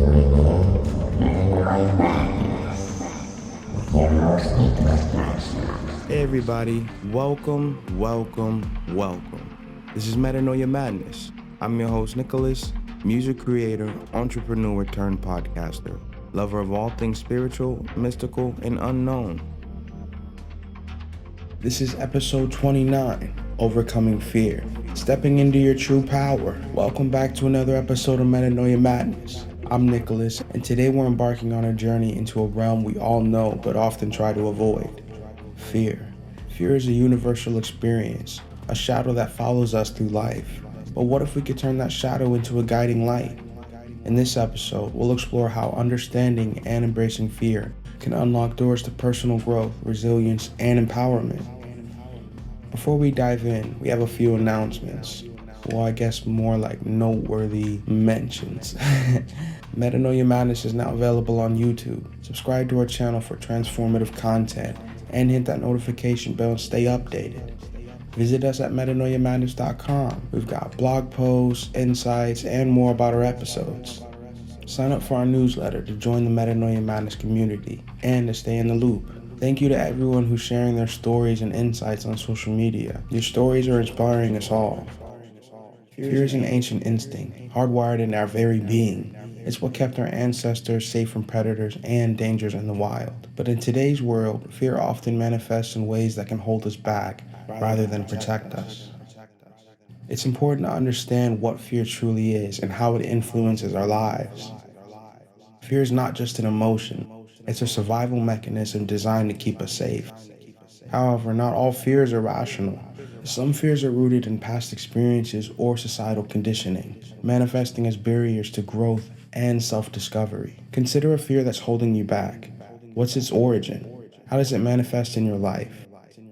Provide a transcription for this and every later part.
Hey everybody, welcome. This is Metanoia Madness. I'm your host Nicholas, music creator, entrepreneur turned podcaster, lover of all things spiritual, mystical, and unknown. This is episode 29, Overcoming Fear, Stepping into Your True Power. Welcome back to another episode of Metanoia Madness. I'm Nicholas, and today we're embarking on a journey into a realm we all know but often try to avoid. Fear. Fear is a universal experience, a shadow that follows us through life. But what if we could turn that shadow into a guiding light? In this episode, we'll explore how understanding and embracing fear can unlock doors to personal growth, resilience, and empowerment. Before we dive in, we have a few announcements. Well, I guess more like noteworthy mentions. Metanoia Madness is now available on YouTube. Subscribe to our channel for transformative content and hit that notification bell and stay updated. Visit us at metanoiamadness.com. We've got blog posts, insights, and more about our episodes. Sign up for our newsletter to join the Metanoia Madness community and to stay in the loop. Thank you to everyone who's sharing their stories and insights on social media. Your stories are inspiring us all. Fear is an ancient instinct, hardwired in our very being. It's what kept our ancestors safe from predators and dangers in the wild. But in today's world, fear often manifests in ways that can hold us back rather than protect us. It's important to understand what fear truly is and how it influences our lives. Fear is not just an emotion, it's a survival mechanism designed to keep us safe. However, not all fears are rational. Some fears are rooted in past experiences or societal conditioning, manifesting as barriers to growth and self-discovery. Consider a fear that's holding you back. What's its origin? How does it manifest in your life?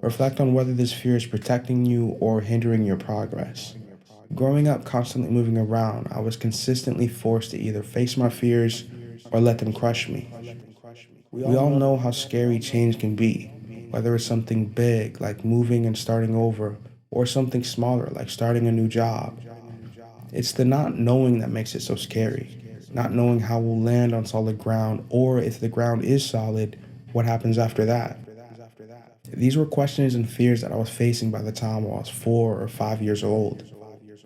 Reflect on whether this fear is protecting you or hindering your progress. Growing up constantly moving around, I was consistently forced to either face my fears or let them crush me. We all know how scary change can be, whether it's something big like moving and starting over, or something smaller like starting a new job. It's the not knowing that makes it so scary. Not knowing how we'll land on solid ground, or if the ground is solid, what happens after that? These were questions and fears that I was facing by the time I was 4 or 5 years old.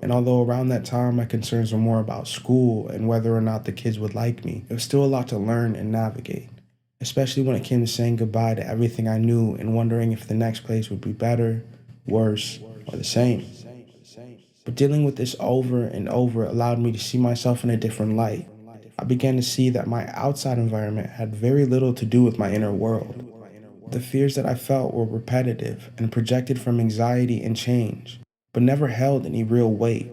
And although around that time my concerns were more about school and whether or not the kids would like me, there was still a lot to learn and navigate, especially when it came to saying goodbye to everything I knew and wondering if the next place would be better, worse, or the same. But dealing with this over and over allowed me to see myself in a different light. I began to see that my outside environment had very little to do with my inner world. The fears that I felt were repetitive and projected from anxiety and change, but never held any real weight,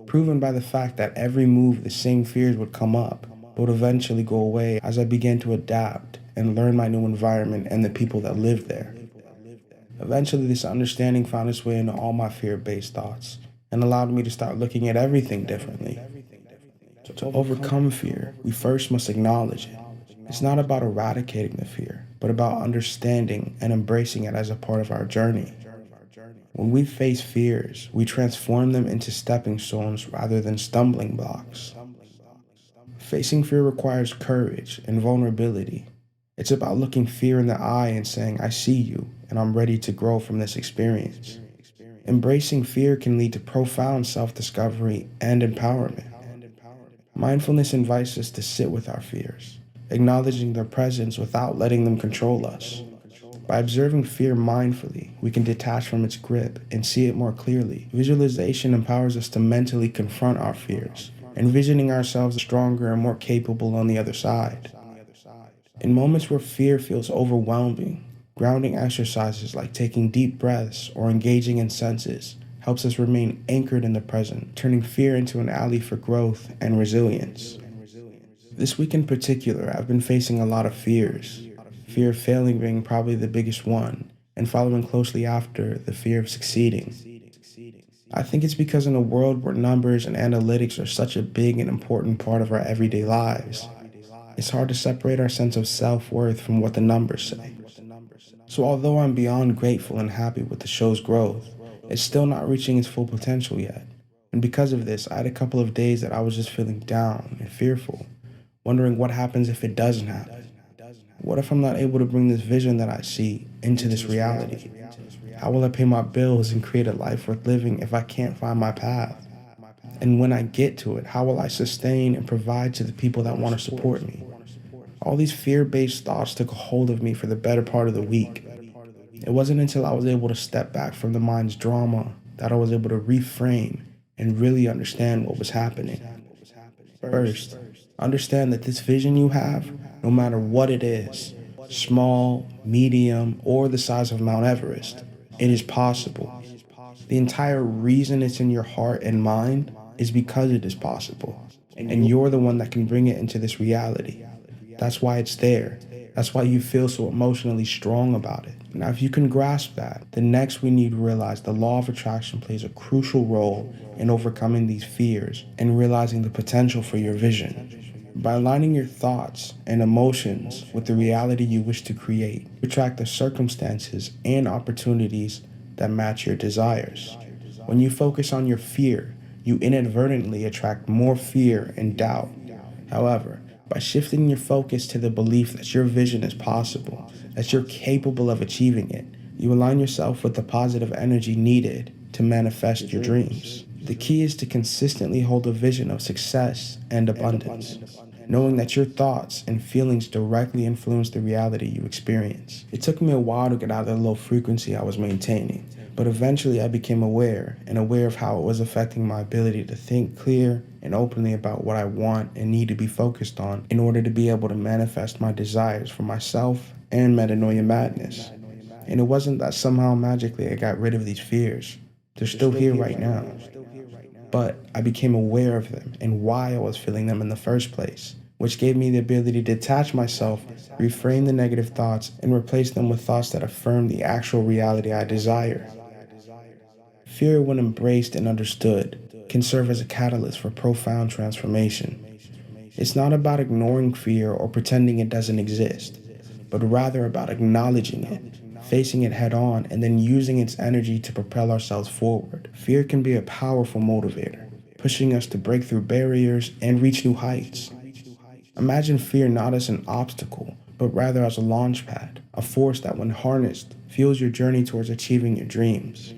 proven by the fact that every move the same fears would come up, but would eventually go away as I began to adapt and learn my new environment and the people that lived there. Eventually, this understanding found its way into all my fear-based thoughts and allowed me to start looking at everything differently. To overcome fear, we first must acknowledge it. It's not about eradicating the fear, but about understanding and embracing it as a part of our journey. When we face fears, we transform them into stepping stones rather than stumbling blocks. Facing fear requires courage and vulnerability. It's about looking fear in the eye and saying, I see you, and I'm ready to grow from this experience. Embracing fear can lead to profound self-discovery and empowerment. Mindfulness invites us to sit with our fears, acknowledging their presence without letting them control us. By observing fear mindfully, we can detach from its grip and see it more clearly. Visualization empowers us to mentally confront our fears, envisioning ourselves stronger and more capable on the other side. In moments where fear feels overwhelming, grounding exercises like taking deep breaths or engaging in senses helps us remain anchored in the present, turning fear into an ally for growth and resilience. This week in particular, I've been facing a lot of fears. Fear of failing being probably the biggest one, and following closely after, the fear of succeeding. I think it's because in a world where numbers and analytics are such a big and important part of our everyday lives, it's hard to separate our sense of self-worth from what the numbers say. So although I'm beyond grateful and happy with the show's growth, it's still not reaching its full potential yet. And because of this, I had a couple of days that I was just feeling down and fearful, wondering what happens if it doesn't happen. What if I'm not able to bring this vision that I see into this reality? How will I pay my bills and create a life worth living if I can't find my path? And when I get to it, how will I sustain and provide to the people that want to support me? All these fear-based thoughts took a hold of me for the better part of the week. It wasn't until I was able to step back from the mind's drama that I was able to reframe and really understand what was happening. First, understand that this vision you have, no matter what it is, small, medium, or the size of Mount Everest, it is possible. The entire reason it's in your heart and mind is because it is possible. And you're the one that can bring it into this reality. That's why it's there. That's why you feel so emotionally strong about it. Now, if you can grasp that, then next we need to realize the law of attraction plays a crucial role in overcoming these fears and realizing the potential for your vision. By aligning your thoughts and emotions with the reality you wish to create, you attract the circumstances and opportunities that match your desires. When you focus on your fear, you inadvertently attract more fear and doubt. However, by shifting your focus to the belief that your vision is possible, that you're capable of achieving it, you align yourself with the positive energy needed to manifest your dreams. The key is to consistently hold a vision of success and abundance, knowing that your thoughts and feelings directly influence the reality you experience. It took me a while to get out of the low frequency I was maintaining, but eventually I became aware of how it was affecting my ability to think clear and openly about what I want and need to be focused on in order to be able to manifest my desires for myself and Metanoia Madness. And it wasn't that somehow magically I got rid of these fears. They're still here right now. But I became aware of them and why I was feeling them in the first place, which gave me the ability to detach myself, reframe the negative thoughts, and replace them with thoughts that affirm the actual reality I desire. Fear, when embraced and understood, can serve as a catalyst for profound transformation. It's not about ignoring fear or pretending it doesn't exist, but rather about acknowledging it, facing it head on, and then using its energy to propel ourselves forward. Fear can be a powerful motivator, pushing us to break through barriers and reach new heights. Imagine fear not as an obstacle, but rather as a launch pad, a force that, when harnessed, fuels your journey towards achieving your dreams.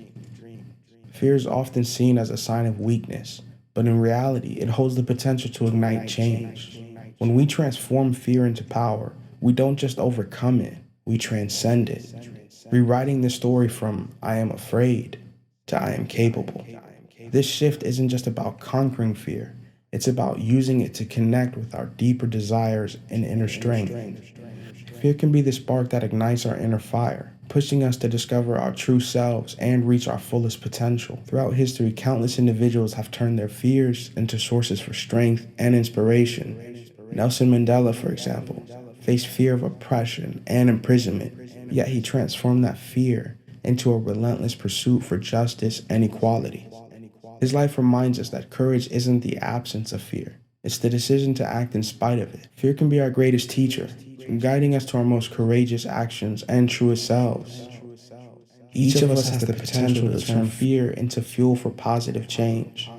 Fear is often seen as a sign of weakness, but in reality, it holds the potential to ignite change. When we transform fear into power, we don't just overcome it, we transcend it, rewriting the story from "I am afraid" to "I am capable." This shift isn't just about conquering fear, it's about using it to connect with our deeper desires and inner strength. Fear can be the spark that ignites our inner fire, pushing us to discover our true selves and reach our fullest potential. Throughout history, countless individuals have turned their fears into sources for strength and inspiration. Nelson Mandela, for example, faced fear of oppression and imprisonment, yet he transformed that fear into a relentless pursuit for justice and equality. His life reminds us that courage isn't the absence of fear, it's the decision to act in spite of it. Fear can be our greatest teacher, guiding us to our most courageous actions and truest selves. Each of us has the potential to turn fear into fuel for positive change.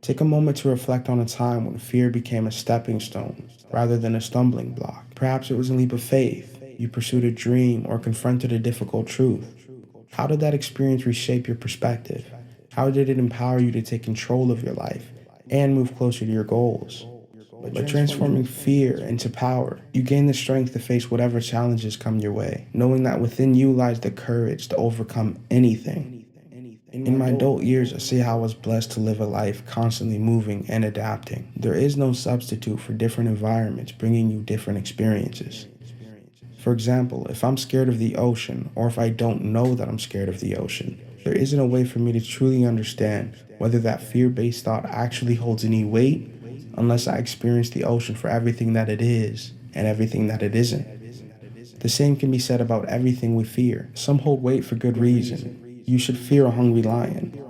Take a moment to reflect on a time when fear became a stepping stone rather than a stumbling block. Perhaps it was a leap of faith, you pursued a dream, or confronted a difficult truth. How did that experience reshape your perspective? How did it empower you to take control of your life and move closer to your goals? By transforming fear into power, you gain the strength to face whatever challenges come your way, knowing that within you lies the courage to overcome anything. In my adult years, I see how I was blessed to live a life constantly moving and adapting. There is no substitute for different environments bringing you different experiences. For example, if I'm scared of the ocean, or if I don't know that I'm scared of the ocean, there isn't a way for me to truly understand whether that fear-based thought actually holds any weight unless I experience the ocean for everything that it is and everything that it isn't. The same can be said about everything we fear. Some hold weight for good reason. You should fear a hungry lion.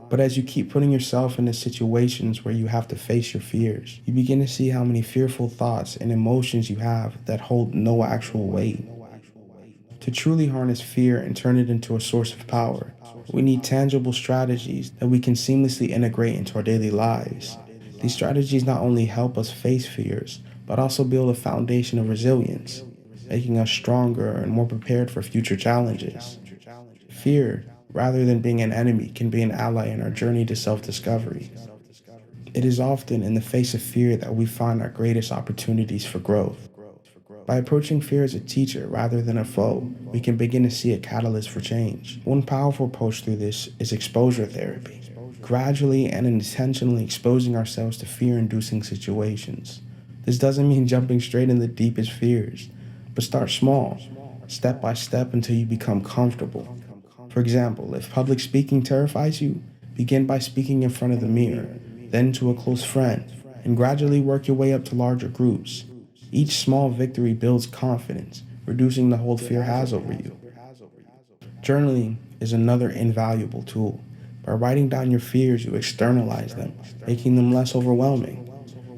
But as you keep putting yourself into situations where you have to face your fears, you begin to see how many fearful thoughts and emotions you have that hold no actual weight. To truly harness fear and turn it into a source of power, we need tangible strategies that we can seamlessly integrate into our daily lives. These strategies not only help us face fears, but also build a foundation of resilience, making us stronger and more prepared for future challenges. Fear, rather than being an enemy, can be an ally in our journey to self-discovery. It is often in the face of fear that we find our greatest opportunities for growth. By approaching fear as a teacher rather than a foe, we can begin to see a catalyst for change. One powerful approach through this is exposure therapy, gradually and intentionally exposing ourselves to fear-inducing situations. This doesn't mean jumping straight in the deepest fears, but start small, step by step until you become comfortable. For example, if public speaking terrifies you, begin by speaking in front of the mirror, then to a close friend, and gradually work your way up to larger groups. Each small victory builds confidence, reducing the hold fear has over you. Journaling is another invaluable tool. By writing down your fears, you externalize them, making them less overwhelming.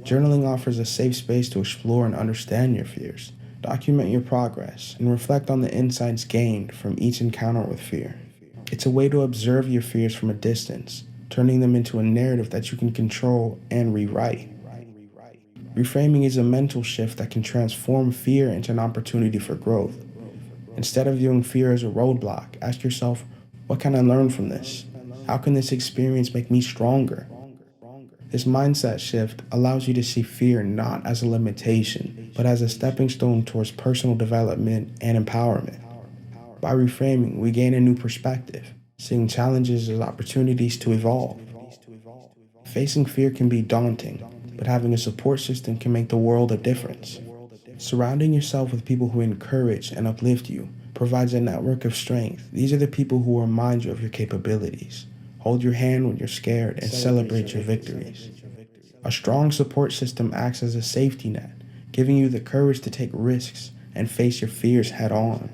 Journaling offers a safe space to explore and understand your fears. Document your progress and reflect on the insights gained from each encounter with fear. It's a way to observe your fears from a distance, turning them into a narrative that you can control and rewrite. Reframing is a mental shift that can transform fear into an opportunity for growth. Instead of viewing fear as a roadblock, ask yourself, what can I learn from this? How can this experience make me stronger? This mindset shift allows you to see fear not as a limitation, but as a stepping stone towards personal development and empowerment. By reframing, we gain a new perspective, seeing challenges as opportunities to evolve. Facing fear can be daunting, but having a support system can make the world a difference. Surrounding yourself with people who encourage and uplift you provides a network of strength. These are the people who remind you of your capabilities, hold your hand when you're scared, and celebrate your victories. A strong support system acts as a safety net, giving you the courage to take risks and face your fears head on.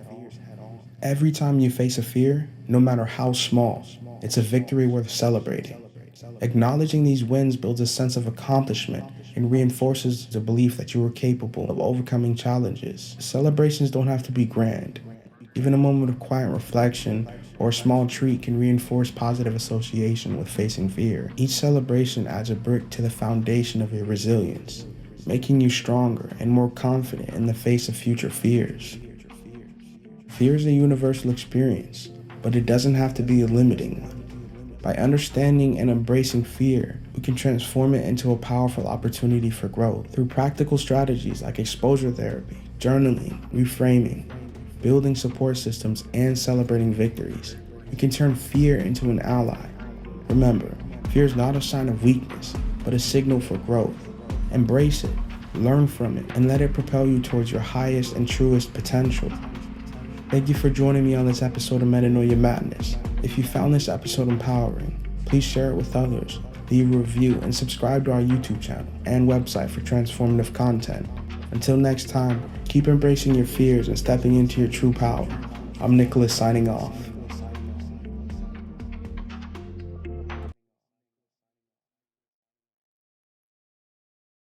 Every time you face a fear, no matter how small, it's a victory worth celebrating. Acknowledging these wins builds a sense of accomplishment and reinforces the belief that you are capable of overcoming challenges. Celebrations don't have to be grand. Even a moment of quiet reflection or a small treat can reinforce positive association with facing fear. Each celebration adds a brick to the foundation of your resilience, making you stronger and more confident in the face of future fears. Fear is a universal experience, but it doesn't have to be a limiting one. By understanding and embracing fear, we can transform it into a powerful opportunity for growth. Through practical strategies like exposure therapy, journaling, reframing, building support systems, and celebrating victories, we can turn fear into an ally. Remember, fear is not a sign of weakness, but a signal for growth. Embrace it, learn from it, and let it propel you towards your highest and truest potential. Thank you for joining me on this episode of Metanoia Madness. If you found this episode empowering, please share it with others, leave a review, and subscribe to our YouTube channel and website for transformative content. Until next time, keep embracing your fears and stepping into your true power. I'm Nicholas signing off.